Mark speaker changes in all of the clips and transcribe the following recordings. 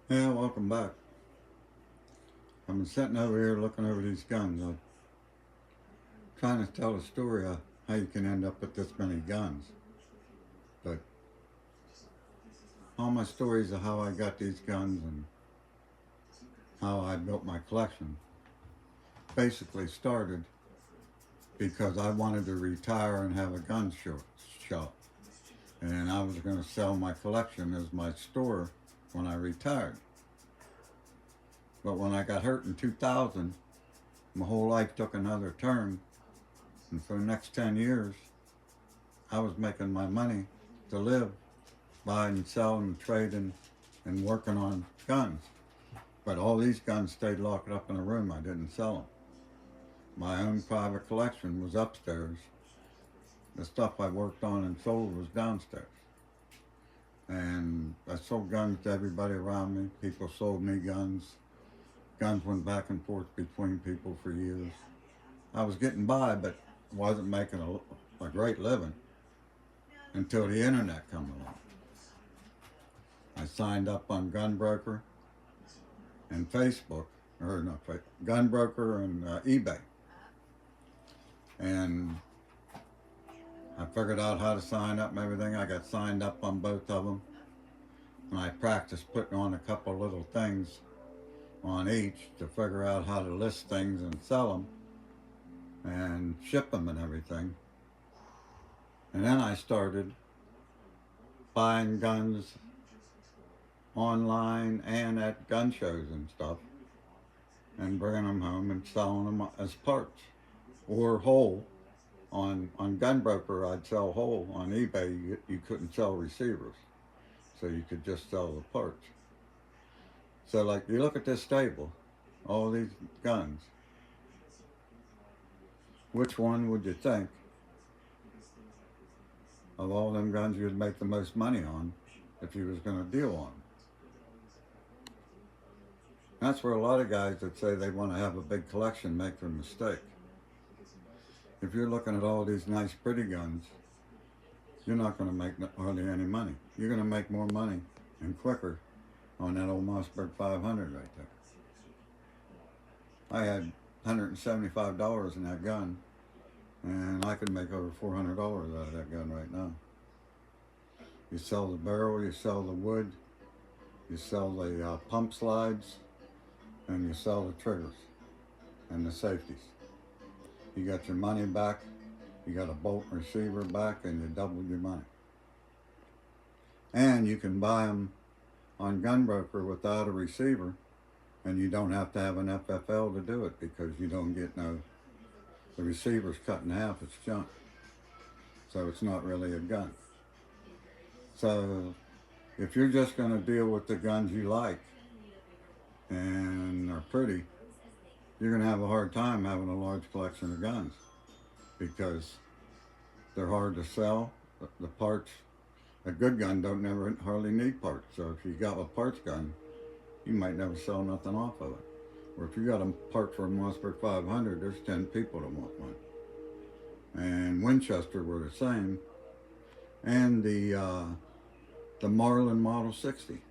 Speaker 1: Yeah, welcome back. I've been sitting over here looking over these guns. I'm trying to tell a story of how you can end up with this many guns. But all my stories of how I got these guns and how I built my collection basically started because I wanted to retire and have a gun shop. And I was going to sell my collection as my store when I retired. But when I got hurt in 2000, my whole life took another turn. And for the next 10 years, I was making my money to live, buying and selling and trading and working on guns. But all these guns stayed locked up in a room. I didn't sell them. My own private collection was upstairs. The stuff I worked on and sold was downstairs. And I sold guns to everybody around me. People sold me guns. Guns went back and forth between people for years. I was getting by, but wasn't making a great living until the internet come along. I signed up on Gunbroker and Facebook, or not Facebook, Gunbroker and eBay. And I figured out how to sign up and everything. I got signed up on both of them. And I practiced putting on a couple little things on each to figure out how to list things and sell them and ship them and everything. And then I started buying guns online and at gun shows and stuff and bringing them home and selling them as parts or whole. On Gunbroker, I'd sell whole. On eBay, you couldn't sell receivers, so you could just sell the parts. So like you look at this table, all these guns, which one would you think of all them guns you'd make the most money on if you was going to deal on them? That's where a lot of guys that say they want to have a big collection make their mistake. If you're looking at all these nice pretty guns, you're not going to make hardly any money. You're going to make more money and quicker on that old Mossberg 500 right there. I had $175 in that gun, and I could make over $400 out of that gun right now. You sell the barrel, you sell the wood, you sell the pump slides, and you sell the triggers and the safeties. You got your money back, you got a bolt receiver back, and you doubled your money. And you can buy them on Gunbroker without a receiver, and you don't have to have an FFL to do it because you don't get the receiver's cut in half, it's junk. So it's not really a gun. So if you're just going to deal with the guns you like and are pretty, you're going to have a hard time having a large collection of guns because they're hard to sell. The parts, a good gun don't never hardly need parts. So if you got a parts gun, you might never sell nothing off of it. Or if you got a part for a Mossberg 500, there's 10 people that want one. And Winchester were the same. And the Marlin Model 60.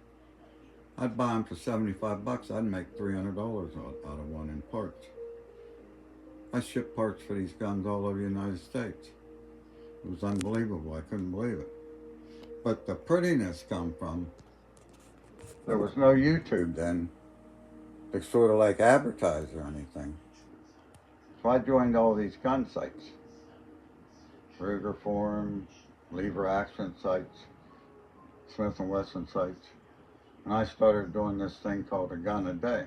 Speaker 1: I'd buy them for 75 bucks. I'd make $300 out of one in parts. I ship parts for these guns all over the United States. It was unbelievable. I couldn't believe it. But the prettiness come from, there was no YouTube then to sort of like advertise or anything. So I joined all these gun sites. Ruger Forum, Lever Action sites, Smith & Wesson sites. And I started doing this thing called a gun a day.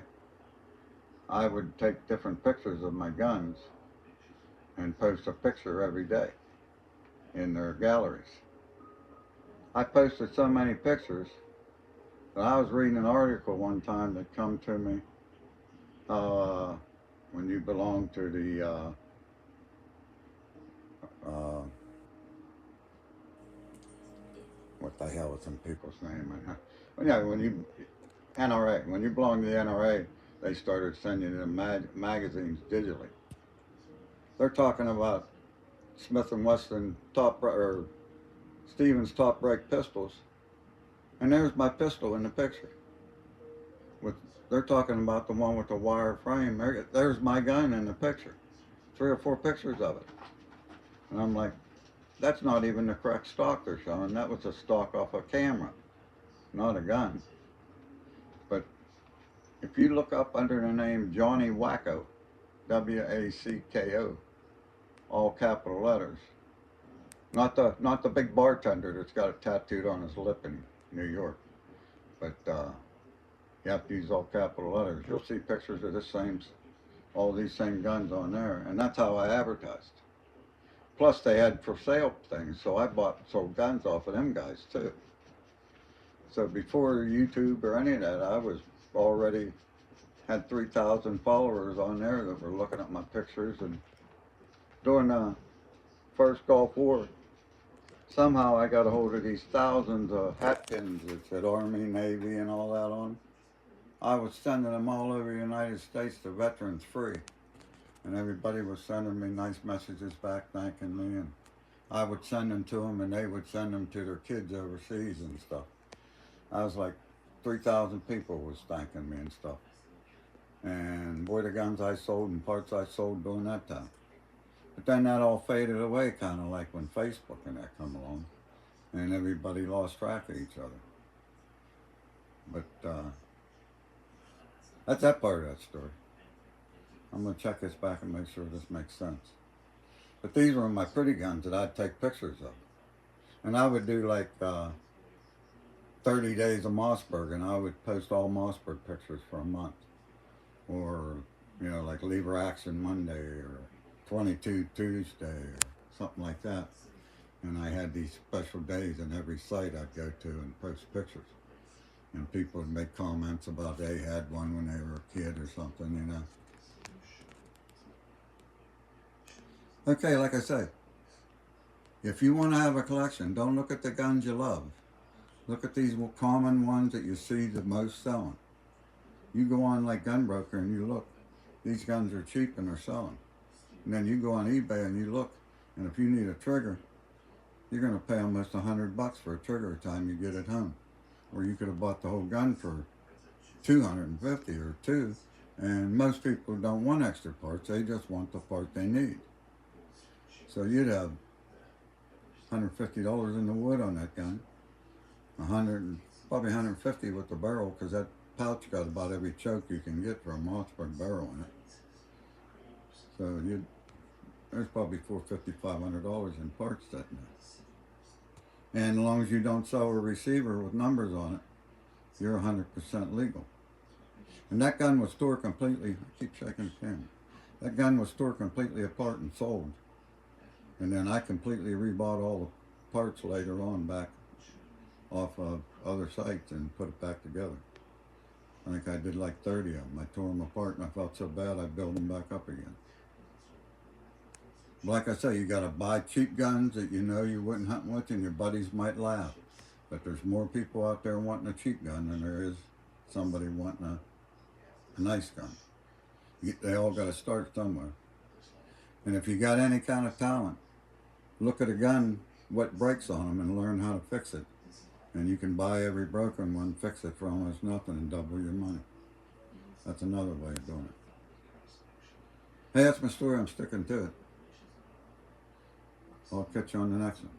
Speaker 1: I would take different pictures of my guns and post a picture every day in their galleries. I posted so many pictures that I was reading an article one time that come to me when you belong to the what the hell is some people's name? Yeah, when you NRA, when you belong to the NRA, they started sending you the magazines digitally. They're talking about Smith & Wesson or Stevens top break pistols, and there's my pistol in the picture. with, they're talking about the one with the wire frame. There's my gun in the picture. 3 or 4 pictures of it. And I'm like, that's not even the correct stock they're showing. That was a stock off a camera, not a gun. But if you look up under the name Johnny Wacko, Wacko, all capital letters, not the big bartender that's got it tattooed on his lip in New York, but you have to use all capital letters. You'll see pictures of all these same guns on there, and that's how I advertised. Plus, they had for sale things, so I sold guns off of them guys too. So before YouTube or any of that, I was already had 3,000 followers on there that were looking at my pictures. And during the first Gulf War, somehow I got a hold of these thousands of hat pins that said Army, Navy, and all that on. I was sending them all over the United States to veterans free. And everybody was sending me nice messages back thanking me. And I would send them to them, and they would send them to their kids overseas and stuff. I was like, 3,000 people was thanking me and stuff. And boy, the guns I sold and parts I sold during that time. But then that all faded away, kind of like when Facebook and that come along, and everybody lost track of each other. But that's that part of that story. I'm going to check this back and make sure this makes sense. But these were my pretty guns that I'd take pictures of. And I would do like 30 days of Mossberg, and I would post all Mossberg pictures for a month. Or, like Lever Action Monday, or 22 Tuesday, or something like that. And I had these special days in every site I'd go to and post pictures. And people would make comments about they had one when they were a kid or something, Okay, like I say, if you want to have a collection, don't look at the guns you love. Look at these common ones that you see the most selling. You go on like Gunbroker and you look, these guns are cheap and they're selling. And then you go on eBay and you look, and if you need a trigger, you're going to pay almost $100 for a trigger time you get it home. Or you could have bought the whole gun for $250 or $200, and most people don't want extra parts, they just want the part they need. So you'd have $150 in the wood on that gun, probably $150 with the barrel, because that pouch got about every choke you can get for a Mossberg barrel in it. So there's probably $450, $500 in parts that night. And as long as you don't sell a receiver with numbers on it, you're 100% legal. And that gun was stored completely, I keep checking the camera, that gun was stored completely apart and sold. And then I completely rebought all the parts later on back off of other sites and put it back together. I think I did like 30 of them. I tore them apart and I felt so bad I built them back up again. Like I say, you got to buy cheap guns that you know you wouldn't hunt with and your buddies might laugh. But there's more people out there wanting a cheap gun than there is somebody wanting a nice gun. They all got to start somewhere. And if you got any kind of talent, look at a gun, what breaks on them, and learn how to fix it. And you can buy every broken one, fix it for almost nothing, and double your money. That's another way of doing it. Hey, that's my story. I'm sticking to it. I'll catch you on the next one.